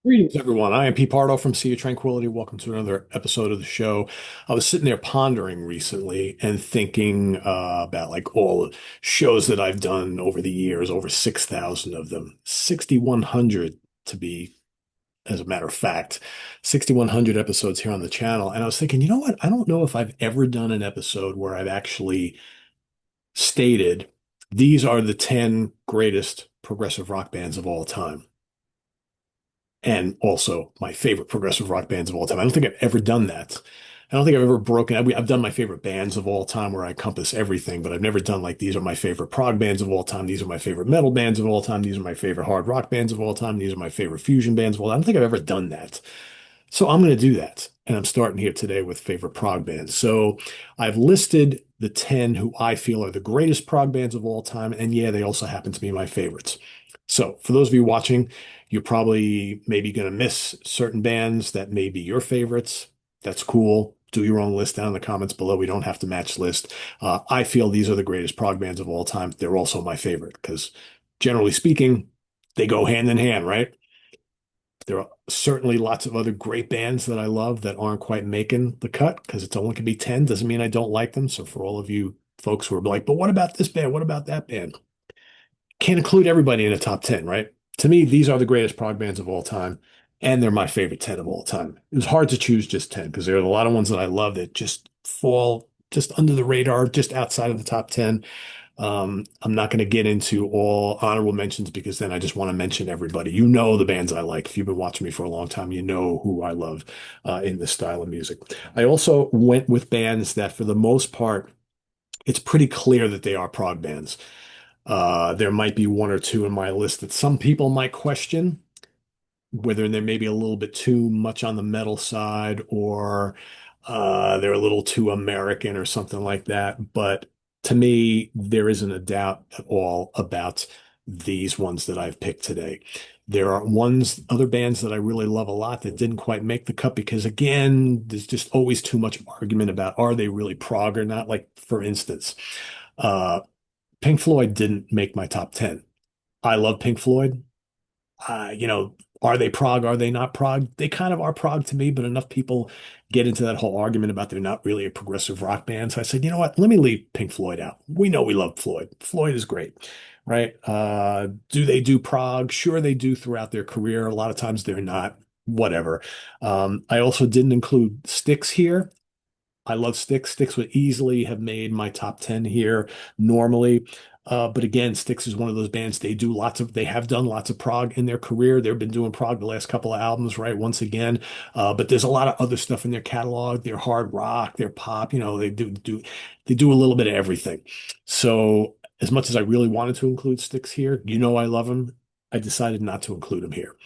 Greetings, everyone. I am Pete Pardo from Sea of Tranquility. Welcome to another episode of the show. I was sitting there pondering recently and thinking about like all the shows that I've done over the years, over 6,000 of them, 6,100 to be, as a matter of fact, 6,100 episodes here on the channel. And I was thinking, you know what? I don't know if I've ever done an episode where I've actually stated these are the 10 greatest progressive rock bands of all time, and also my favorite progressive rock bands of all time. I don't think I've ever done that. I don't think I've ever broken. I've done my favorite bands of all time where I encompass everything, but I've never done like these are my favorite prog bands of all time. These are my favorite metal bands of all time. These are my favorite hard rock bands of all time. These are my favorite fusion bands of all time. I don't think I've ever done that. So I'm going to do that. And I'm starting here today with favorite prog bands. So I've listed the 10 who I feel are the greatest prog bands of all time. And yeah, they also happen to be my favorites. So for those of you watching, you're probably maybe going to miss certain bands that may be your favorites. That's cool. Do your own list down in the comments below. We don't have to match list. I feel these are the greatest prog bands of all time. They're also my favorite because generally speaking, they go hand in hand, right? There are certainly lots of other great bands that I love that aren't quite making the cut because it's only can be 10. Doesn't mean I don't like them. So for all of you folks who are like, but what about this band? What about that band? Can't include everybody in a top 10, right? To me, these are the greatest prog bands of all time, and they're my favorite 10 of all time. It was hard to choose just 10 because there are a lot of ones that I love that just fall just under the radar, just outside of the top 10. I'm not going to get into all honorable mentions because then I just want to mention everybody. You know the bands I like. If you've been watching me for a long time, you know who I love in this style of music. I also went with bands that, for the most part, it's pretty clear that they are prog bands. There might be one or two in my list that some people might question, whether they're maybe a little bit too much on the metal side or they're a little too American or something like that. But to me, there isn't a doubt at all about these ones that I've picked today. There are other bands that I really love a lot that didn't quite make the cut because, again, there's just always too much argument about are they really prog or not? Like, for instance, uh, Pink Floyd didn't make my top 10. I love Pink Floyd. You know, are they prog? Are they not prog? They kind of are prog to me, but enough people get into that whole argument about they're not really a progressive rock band. So I said, you know what? Let me leave Pink Floyd out. We know we love Floyd. Floyd is great, right? Do they do prog? Sure, they do throughout their career. A lot of times they're not. Whatever. I also didn't include Styx here. I love Styx. Styx would easily have made my top 10 here normally. But again, Styx is one of those bands. They have done lots of prog in their career. They've been doing prog the last couple of albums, right? Once again. But there's a lot of other stuff in their catalog. Their hard rock, their pop, they do a little bit of everything. So as much as I really wanted to include Styx here, I love them. I decided not to include them here.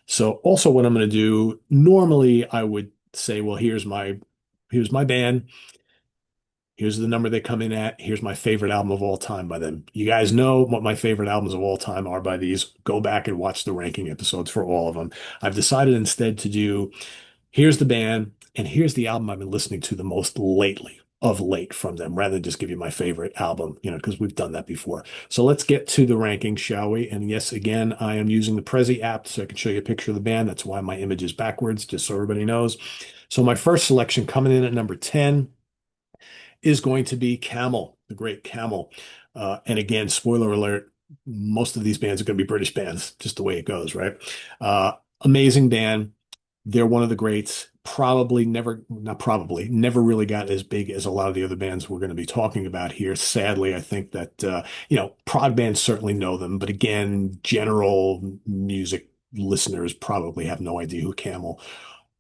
So also what I'm going to do, normally I would say, well, here's my band. Here's the number they come in at. Here's my favorite album of all time by them. You guys know what my favorite albums of all time are by these. Go back and watch the ranking episodes for all of them. I've decided instead to do here's the band and here's the album I've been listening to the most lately, of late from them, rather than just give you my favorite album, because we've done that before. So let's get to the ranking, shall we? And yes, again, I am using the Prezi app so I can show you a picture of the band. That's why my image is backwards, just so everybody knows. So my first selection coming in at number 10 is going to be Camel, the great Camel. And again, spoiler alert, most of these bands are going to be British bands, just the way it goes, right? Amazing band. They're one of the greats. Probably never, not probably, never really got as big as a lot of the other bands we're going to be talking about here. Sadly, I think that, prog bands certainly know them, but again, general music listeners probably have no idea who Camel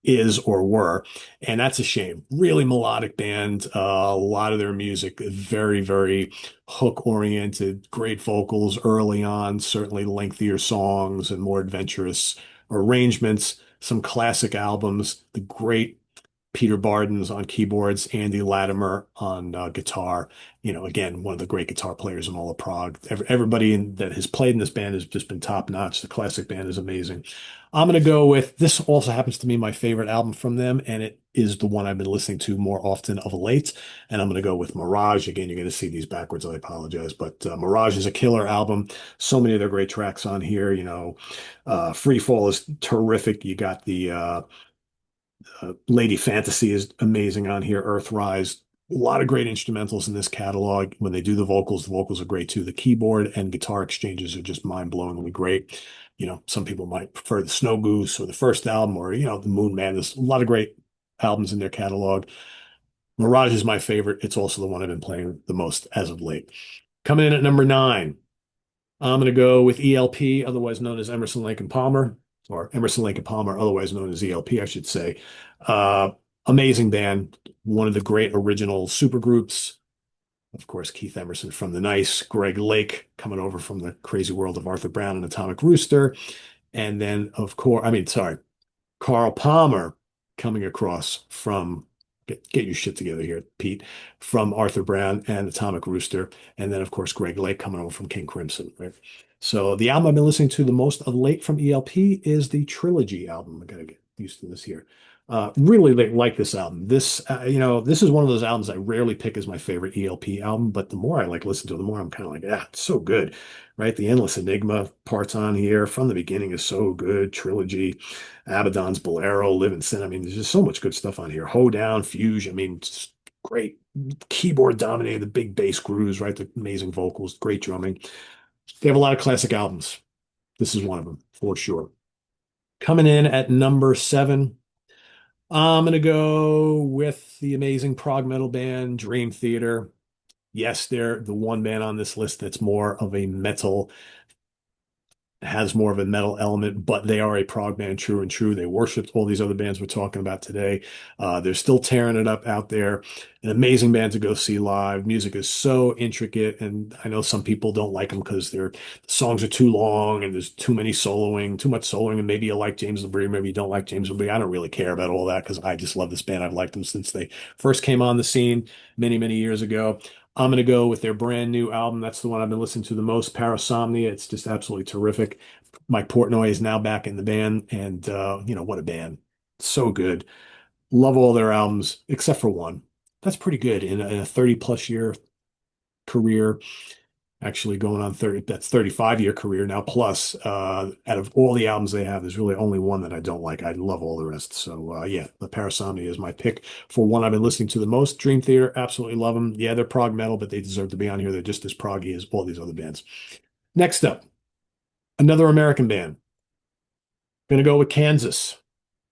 is or were. And that's a shame. Really melodic band. A lot of their music very, very hook oriented, great vocals early on, certainly lengthier songs and more adventurous arrangements, some classic albums, the great Peter Barden's on keyboards, Andy Latimer on guitar. Again, one of the great guitar players in all of Prague. Everybody that has played in this band has just been top notch. The classic band is amazing. I'm going to go with this. Also happens to be my favorite album from them, and it is the one I've been listening to more often of late. And I'm going to go with Mirage. Again, you're going to see these backwards. I apologize, but Mirage is a killer album. So many of their great tracks on here. Free Fall is terrific. You got the Lady Fantasy is amazing on here. Earthrise, a lot of great instrumentals in this catalog. When they do the vocals are great too. The keyboard and guitar exchanges are just mind-blowingly great. Some people might prefer the Snow Goose or the first album or, the Moon Man. There's a lot of great albums in their catalog. Mirage is my favorite. It's also the one I've been playing the most as of late. Coming in at number 9. I'm going to go with ELP, otherwise known as Emerson, Lake and Palmer, or Emerson, Lake and Palmer, otherwise known as ELP, I should say. Uh, Amazing band, one of the great original supergroups. Of course, Keith Emerson from The Nice, Greg Lake coming over from the crazy world of Arthur Brown and Atomic Rooster. And then, of course, Carl Palmer coming across from get your shit together here, Pete, from Arthur Brown and Atomic Rooster, and then of course Greg Lake coming over from King Crimson, right? So the album I've been listening to the most of late from ELP is the Trilogy album. I gotta get used to this here. Really like this album. This is one of those albums I rarely pick as my favorite ELP album, but the more I listen to it, the more I'm kind of like, it's so good, right? The Endless Enigma parts on here from the beginning is so good. Trilogy, Abaddon's Bolero, Live in Sin. I mean, there's just so much good stuff on here. Hoedown, Fuge. I mean, just great keyboard dominated, the big bass grooves, right? The amazing vocals, great drumming. They have a lot of classic albums. This is one of them for sure. Coming in at number 7, I'm going to go with the amazing prog metal band Dream Theater. Yes, they're the one band on this list that's more of a metal has more of a metal element, but they are a prog band, true and true. They worship all these other bands we're talking about today. They're still tearing it up out there. An amazing band to go see live. Music is so intricate, and I know some people don't like them because the songs are too long and there's too much soloing, and maybe you like James LaBrie, maybe you don't like James LaBrie. I don't really care about all that because I just love this band. I've liked them since they first came on the scene many, many years ago. I'm going to go with their brand new album. That's the one I've been listening to the most, Parasomnia. It's just absolutely terrific. Mike Portnoy is now back in the band, and what a band. So good. Love all their albums except for one. That's pretty good in a 30 plus year career, actually going on 30, that's 35-year career now plus. Out of all the albums they have, there's really only one that I don't like. I love all the rest. So yeah, the Parasomnia is my pick for one I've been listening to the most. Dream Theater, absolutely love them. Yeah, they're prog metal, but they deserve to be on here. They're just as proggy as all these other bands. Next up, another American band. Gonna go with Kansas.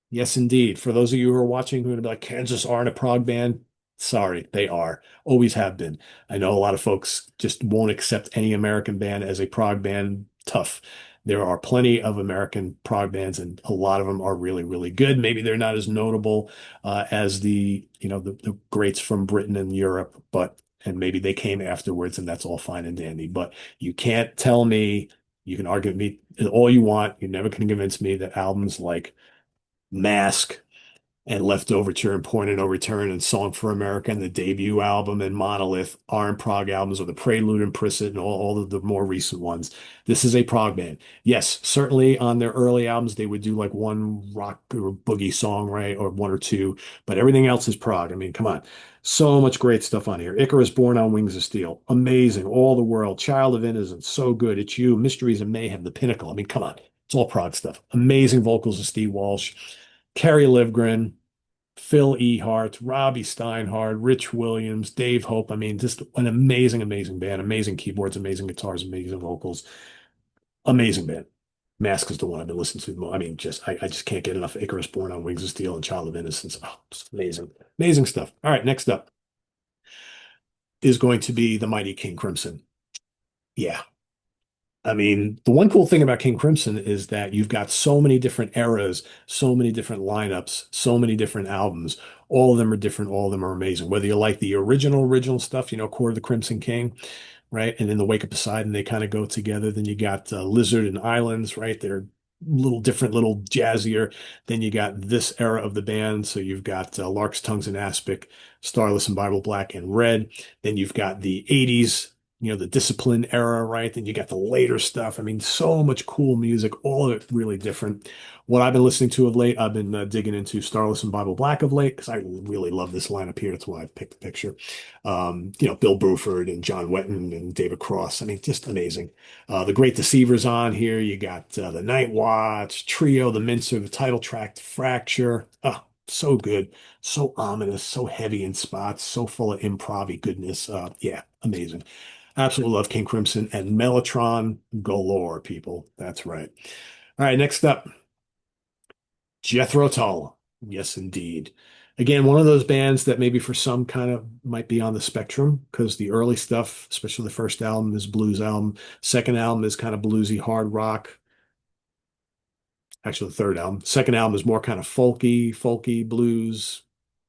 Yes, indeed. For those of you who are watching who are gonna be like, Kansas aren't a prog band. Sorry, they are. Always have been. I know a lot of folks just won't accept any American band as a prog band. Tough. There are plenty of American prog bands, and a lot of them are really, really good. Maybe they're not as notable as the greats from Britain and Europe, and maybe they came afterwards, and that's all fine and dandy. But you can't tell me, you can argue with me all you want. You're never going to convince me that albums like Mask and Leftoverture and Point of No Return and Song for America and the debut album and Monolith aren't prog albums, or the Prelude and Prisset and all of the more recent ones. This is a prog band. Yes, certainly on their early albums, they would do like one rock or boogie song, right? Or one or two, but everything else is prog. I mean, come on. So much great stuff on here. Icarus Born on Wings of Steel. Amazing. All the World. Child of Innocence. So good. It's You. Mysteries of Mayhem. The Pinnacle. I mean, come on. It's all prog stuff. Amazing vocals of Steve Walsh. Kerry Livgren, Phil Ehart, Robbie Steinhardt, Rich Williams, Dave Hope. I mean, just an amazing, amazing band. Amazing keyboards, amazing guitars, amazing vocals. Amazing band. Mask is the one I've been listening to the most. I mean, I just can't get enough Icarus Born on Wings of Steel and Child of Innocence. Oh, it's amazing. Amazing stuff. All right, next up is going to be the mighty King Crimson. Yeah, I mean, the one cool thing about King Crimson is that you've got so many different eras, so many different lineups, so many different albums. All of them are different. All of them are amazing. Whether you like the original stuff, Court of the Crimson King, right? And then the Wake of Poseidon, they kind of go together. Then you got Lizard and Islands, right? They're little different, little jazzier. Then you got this era of the band. So you've got Lark's Tongues and Aspic, Starless and Bible Black and Red. Then you've got the 80s, the Discipline era, right? Then you got the later stuff. I mean, so much cool music, all of it really different. What I've been listening to of late, I've been digging into Starless and Bible Black of late because I really love this lineup here. That's why I picked the picture. Bill Bruford and John Wetton and David Cross. I mean, just amazing. The Great Deceivers on here. You got the Night Watch, Trio, the Mincer, the title track, Fracture. Oh, so good. So ominous, so heavy in spots, so full of improv goodness. Yeah, amazing. Absolutely love King Crimson and Mellotron galore, people. That's right. All right, next up, Jethro Tull. Yes, indeed. Again, one of those bands that maybe for some kind of might be on the spectrum because the early stuff, especially the first album, is blues album. Second album is kind of bluesy hard rock. Actually, the third album. Second album is more kind of folky blues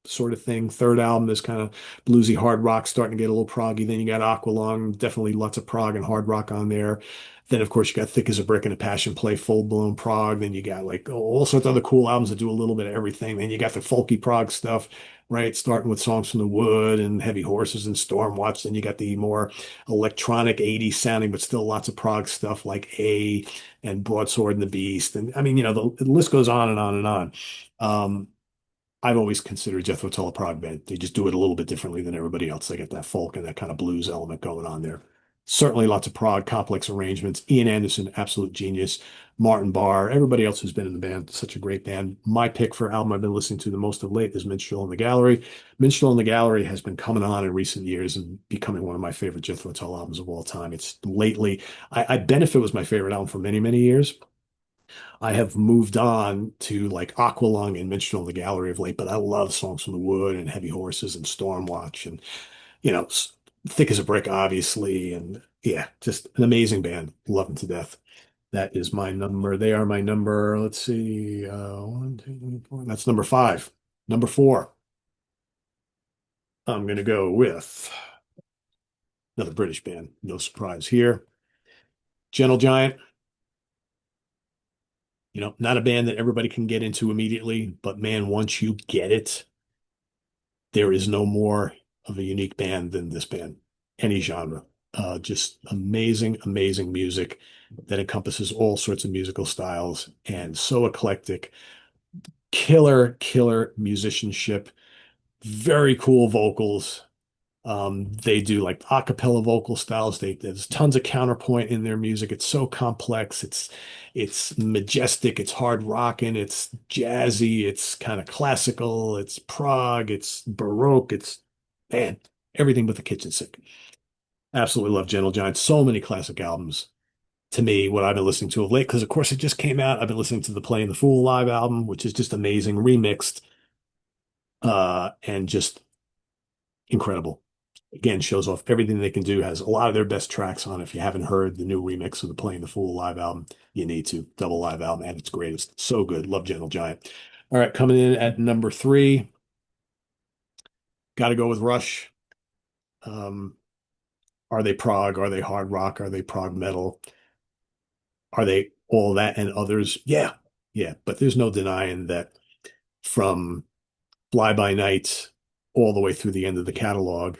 sort of thing. Third album is kind of bluesy hard rock, starting to get a little proggy. Then you got Aqualung, definitely lots of prog and hard rock on there. Then, of course, you got Thick as a Brick and a Passion Play, full blown prog. Then you got like all sorts of other cool albums that do a little bit of everything. Then you got the folky prog stuff, right? Starting with Songs from the Wood and Heavy Horses and Stormwatch. Then you got the more electronic 80s sounding, but still lots of prog stuff like A and Broadsword and the Beast. And I mean, the list goes on and on and on. Um, I've always considered Jethro Tull a prog band. They just do it a little bit differently than everybody else. They get that folk and that kind of blues element going on there. Certainly lots of prog, complex arrangements. Ian Anderson, absolute genius. Martin Barr, everybody else who's been in the band, such a great band. My pick for album I've been listening to the most of late is Minstrel in the Gallery. Minstrel in the Gallery has been coming on in recent years and becoming one of my favorite Jethro Tull albums of all time. It's lately, I Benefit was my favorite album for many, many years. I have moved on to like Aqualung and Minstrel in the Gallery of late, but I love Songs from the Wood and Heavy Horses and Stormwatch and, you know, Thick as a Brick, obviously. And yeah, just an amazing band. Love them to death. That is my number. They are my number. Let's see. One, two, three, four. That's number five. Number four. I'm going to go with another British band. No surprise here. Gentle Giant. Not a band that everybody can get into immediately, but man, once you get it, there is no more of a unique band than this band, any genre. Just amazing, amazing music that encompasses all sorts of musical styles and so eclectic. Killer musicianship, very cool vocals. They do like a cappella vocal styles. There's tons of counterpoint in their music. It's so complex. It's majestic. It's hard rocking. It's jazzy. It's kind of classical. It's prog. It's baroque. It's man, everything but the kitchen sink. Absolutely love Gentle Giant. So many classic albums. To me, what I've been listening to of late, because of course it just came out. I've been listening to the Playing the Fool live album, which is just amazing, remixed, and just incredible. Again, shows off everything they can do, has a lot of their best tracks on. If you haven't heard the new remix of the Playing the Fool live album, you need to. Double live album at its greatest. So good. Love Gentle Giant. All right, coming in at number three, got to go with Rush. Um, are they prog? Are they hard rock? Are they prog metal? Are they all that and others? Yeah, yeah. But there's no denying that from Fly By Night all the way through the end of the catalog,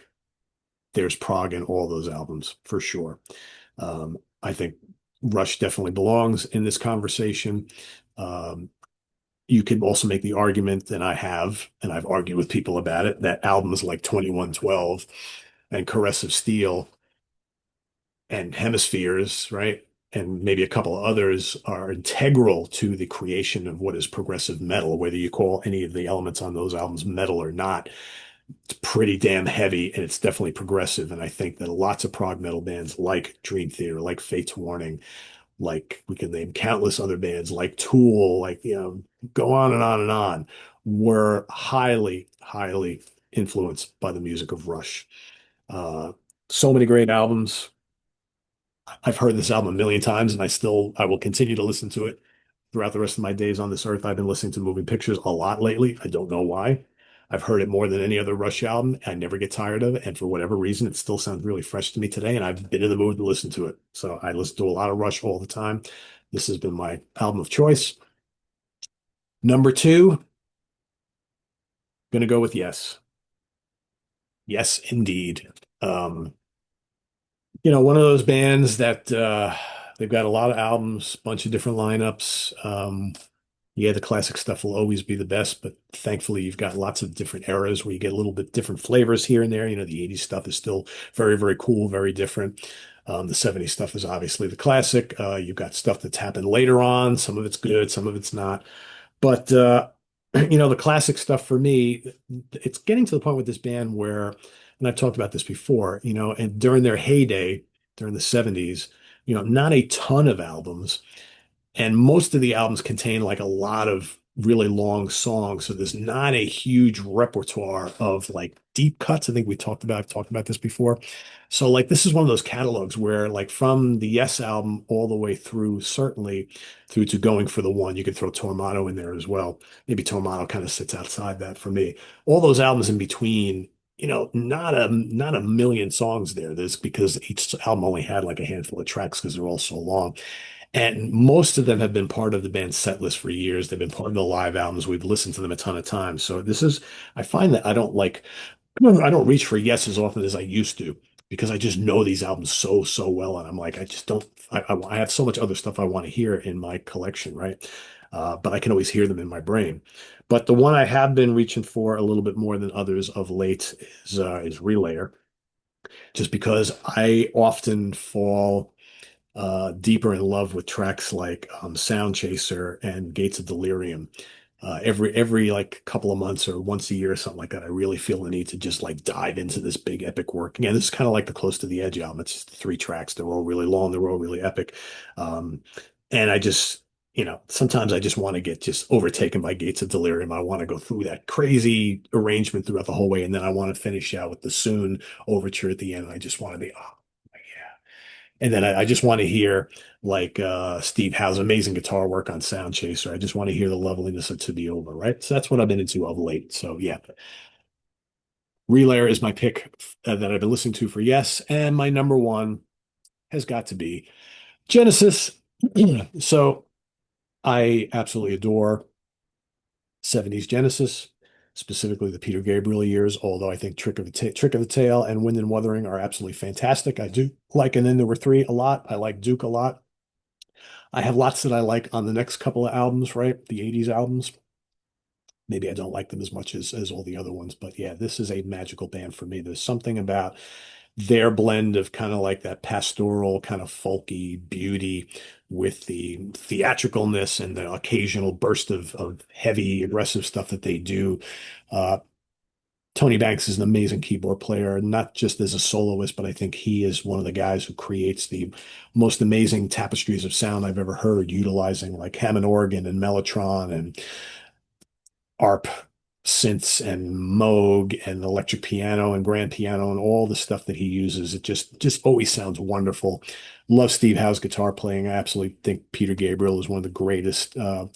there's prog in all those albums for sure. I think Rush definitely belongs in this conversation. Um, you could also make the argument, and I have, and I've argued with people about it, that albums like 2112 and Caress of Steel and Hemispheres, right? And maybe a couple of others are integral to the creation of what is progressive metal, whether you call any of the elements on those albums metal or not. It's pretty damn heavy and it's definitely progressive. And I think that lots of prog metal bands like Dream Theater, like Fate's Warning, like we can name countless other bands like Tool, like, go on and on and on, were highly influenced by the music of Rush. Uh, so many great albums. I've heard this album a million times and I will continue to listen to it throughout the rest of my days on this earth. I've been listening to Moving Pictures a lot lately. I don't know why. I've heard it more than any other Rush album. I never get tired of it. And for whatever reason, it still sounds really fresh to me today. And I've been in the mood to listen to it. So I listen to a lot of Rush all the time. This has been my album of choice. Number two, gonna go with Yes. Yes, indeed. Um, one of those bands that they've got a lot of albums, bunch of different lineups. Yeah, the classic stuff will always be the best, but thankfully you've got lots of different eras where you get a little bit different flavors here and there. The 80s stuff is still very, very cool, very different. The 70s stuff is obviously the classic. You've got stuff that's happened later on. Some of it's good, some of it's not. But the classic stuff for me, it's getting to the point with this band where, and I've talked about this before, and during their heyday, during the 70s, not a ton of albums, and most of the albums contain like a lot of really long songs. So there's not a huge repertoire of like deep cuts. I think I've talked about this before. So like this is one of those catalogs where like from the Yes album all the way through, certainly through to Going for the One, you could throw Tormato in there as well. Maybe Tormato kind of sits outside that for me. All those albums in between, not a million songs there. There's because each album only had like a handful of tracks because they're all so long. And most of them have been part of the band's set list for years. They've been part of the live albums. We've listened to them a ton of times. So I find that I don't reach for Yes as often as I used to because I just know these albums so, so well. And I'm like, I just don't, I have so much other stuff I want to hear in my collection, right? But I can always hear them in my brain. But the one I have been reaching for a little bit more than others of late is Relayer, just because I often fall deeper in love with tracks like Sound Chaser and Gates of Delirium. Every like couple of months or once a year or something like that, I really feel the need to just like dive into this big epic work. Again, this is kind of like the Close to the Edge album. It's just three tracks. They're all really long. They're all really epic. Um, and I just, sometimes I just want to get just overtaken by Gates of Delirium. I want to go through that crazy arrangement throughout the whole way, and then I want to finish out with the Soon overture at the end. I just want to be, oh, yeah. And then I just want to hear like Steve Howe's amazing guitar work on Sound Chaser. I just want to hear the loveliness of To Be Over, right? So that's what I've been into of late. So yeah, Relayer is my pick that I've been listening to for Yes, and my number one has got to be Genesis. So I absolutely adore 70s Genesis, specifically the Peter Gabriel years, although I think Trick of the Tail and Wind and Wuthering are absolutely fantastic. I do like And Then There Were Three a lot. I like Duke a lot. I have lots that I like on the next couple of albums, right? The 80s albums. Maybe I don't like them as much as all the other ones, but yeah, this is a magical band for me. There's something about their blend of kind of like that pastoral, kind of folky beauty with the theatricalness and the occasional burst of heavy, aggressive stuff that they do. Uh, Tony Banks is an amazing keyboard player, not just as a soloist, but I think he is one of the guys who creates the most amazing tapestries of sound I've ever heard, utilizing like Hammond organ and Mellotron and ARP synths and Moog and electric piano and grand piano and all the stuff that he uses. It just always sounds wonderful. Love Steve Howe's guitar playing. I absolutely think Peter Gabriel is one of the greatest kind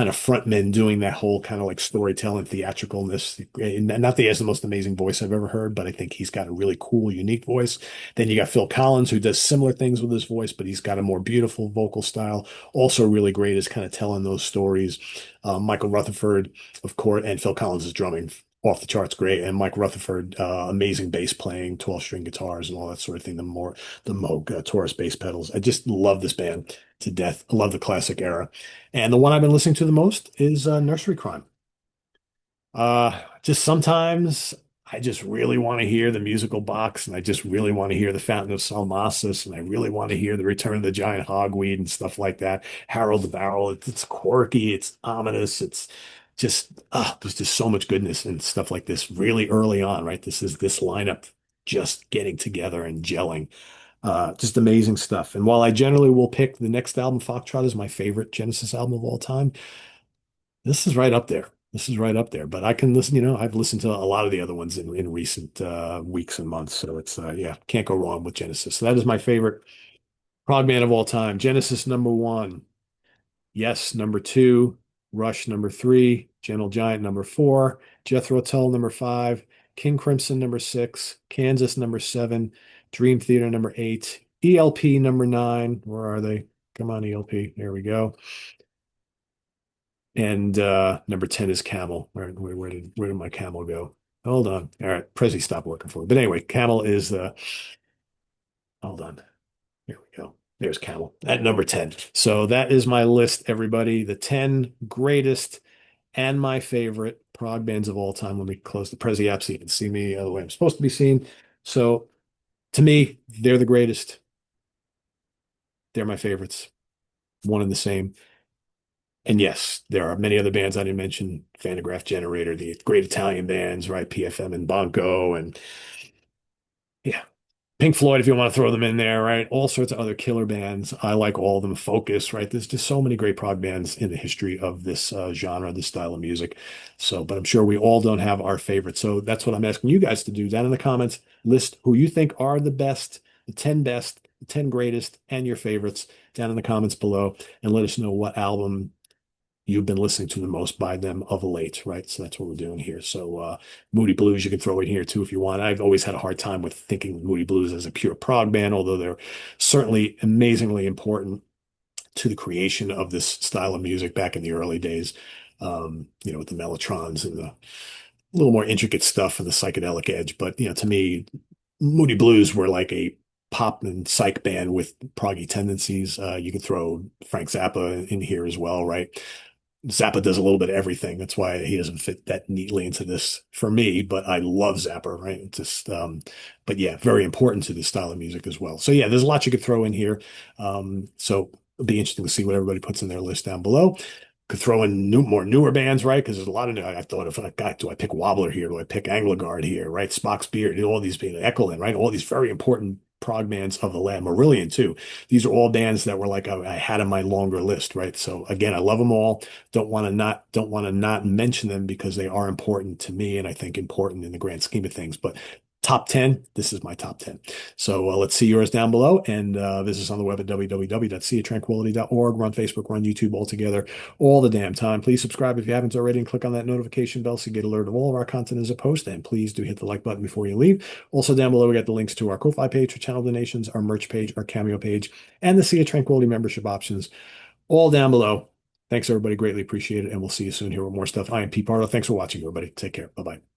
of frontmen doing that whole kind of like storytelling theatricalness. Not that he has the most amazing voice I've ever heard, but I think he's got a really cool, unique voice. Then you got Phil Collins, who does similar things with his voice, but he's got a more beautiful vocal style. Also really great is kind of telling those stories. Michael Rutherford, of course, and Phil Collins is drumming off the charts great, and Mike Rutherford, amazing bass playing, 12 string guitars and all that sort of thing. The Moog Taurus bass pedals. I just love this band to death. I love the classic era, and the one I've been listening to the most is Nursery Crime. Just sometimes I just really want to hear the musical box, and I just really want to hear the Fountain of Salmacis, and I really want to hear the Return of the Giant Hogweed and stuff like that. Harold the Barrel. It's quirky, it's ominous, it's just there's just so much goodness and stuff like this really early on, right? This is this lineup just getting together and gelling. Just amazing stuff. And while I generally will pick the next album, Foxtrot, is my favorite Genesis album of all time, this is right up there. This is right up there. But I can listen, I've listened to a lot of the other ones in recent weeks and months. So it's yeah, can't go wrong with Genesis. So that is my favorite prog band of all time. Genesis number one. Yes, number two. Rush number three. Gentle Giant number four. Jethro Tull number five. King Crimson number six. Kansas number seven. Dream Theater number eight. ELP number nine. Where are they? Come on, ELP. There we go. And number 10 is Camel. Where did my Camel go? Hold on. All right, Prezi stopped working for me. But anyway, Camel is the hold on. Here we go. There's Camel at number 10. So that is my list, everybody. The 10 greatest and my favorite prog bands of all time. Let me close the Prezi app so you can see me the way I'm supposed to be seen. So to me, they're the greatest. They're my favorites. One and the same. And yes, there are many other bands I didn't mention. Phonograph Generator, the great Italian bands, right? PFM and Bonko, and yeah, Pink Floyd, if you want to throw them in there, right? All sorts of other killer bands. I like all of them. Focus, right? There's just so many great prog bands in the history of this genre, this style of music. So, but I'm sure we all don't have our favorites. So that's what I'm asking you guys to do down in the comments. List who you think are the best, the 10 greatest, and your favorites down in the comments below, and let us know what album you've been listening to the most by them of late, right? So that's what we're doing here. So Moody Blues, you can throw in here too if you want. I've always had a hard time with thinking Moody Blues as a pure prog band, although they're certainly amazingly important to the creation of this style of music back in the early days. With the mellotrons and the little more intricate stuff and the psychedelic edge. But to me, Moody Blues were like a pop and psych band with proggy tendencies. You could throw Frank Zappa in here as well, right? Zappa does a little bit of everything. That's why he doesn't fit that neatly into this for me, but I love Zappa, right? Just, but yeah, very important to this style of music as well. So yeah, there's a lot you could throw in here. So it'll be interesting to see what everybody puts in their list down below. Could throw in more newer bands, right? Because there's a lot of new. I thought of like, God, do I pick Wobbler here? Do I pick Angleguard here? Right? Spock's Beard, all these being Ekelin, right? All these very important prog bands of the land. Marillion too. These are all bands that were like I had on my longer list, right? So again, I love them all. Don't want to not mention them because they are important to me, and I think important in the grand scheme of things. But top 10, this is my top 10. So let's see yours down below, and visit us on the web at www.seatranquility.org. We're on Facebook, we're on YouTube all together all the damn time. Please subscribe if you haven't already and click on that notification bell so you get alert of all of our content as a post. And please do hit the like button before you leave. Also down below, we got the links to our Ko-Fi page for channel donations, our merch page, our Cameo page, and the Sea of Tranquility membership options all down below. Thanks, everybody. Greatly appreciate it. And we'll see you soon here with more stuff. I am Pete Pardo. Thanks for watching, everybody. Take care. Bye-bye.